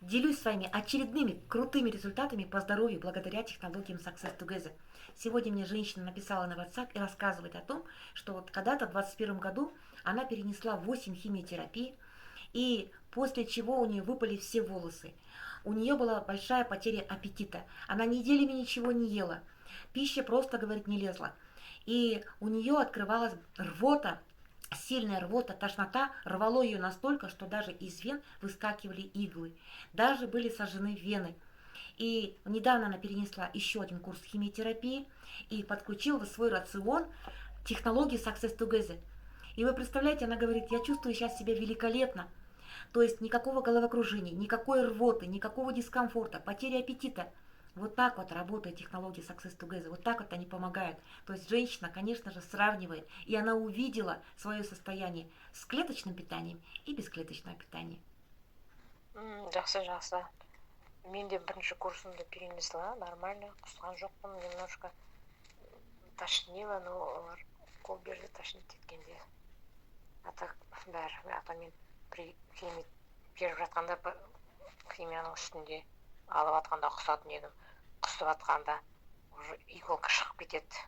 Делюсь своими очередными крутыми результатами по здоровью благодаря технологиям Success Together. Сегодня мне женщина написала на WhatsApp и рассказывает о том, что вот когда-то в 2021 году она перенесла 8 химиотерапий, и после чего у нее выпали все волосы. У нее была большая потеря аппетита. Она неделями ничего не ела. Пища просто, говорит, не лезла. И у нее открывалась рвота, сильная рвота, тошнота рвало ее настолько, что даже из вен выскакивали иглы. Даже были сожжены вены. И недавно она перенесла еще один курс химиотерапии и подключила в свой рацион технологии Success Together. И вы представляете, она говорит, я чувствую сейчас себя великолепно. То есть никакого головокружения, никакой рвоты, никакого дискомфорта, потери аппетита. Вот так вот работает технология Success Together, вот так вот они помогают. То есть женщина, конечно же, сравнивает, и она увидела свое состояние с клеточным питанием и бесклеточное питание. Жақсы жақсы. Мен де бірінші курсымды перенесла, нормально, құсқан жоқпын, немножко тошнило, но олар қол берді тошнить еткенде. А так бәрі, ата мен химия беріп жатқанда химияның үстінде алып жатқанда құсатын едім. Құсып жатқанда уже иголка шығып кетеді.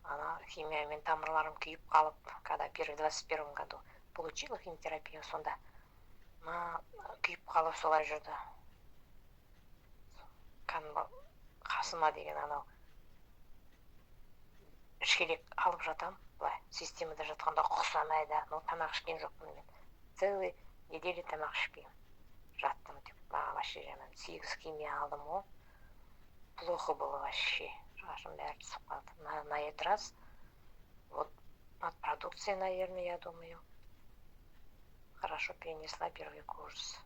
Ана химиямен тамырларым күйіп қалып, когда в 2021 году получила химиотерапию, сонда күйіп қалып солай жүрді. Қасыма деген анау ішкелек алып жатам, былай системада жатқанда құсамайды, но тамақ ішкен жоқпын мен. Целый неделя тамақ ішпеймін. Жаттым деп, маған вообще жаман. 8 химия алдым ғой. Плохо было вообще. Шашым бәрі түсіп қалды. На этот раз вот от продукции, наверное, я думаю, хорошо перенесла первый курс.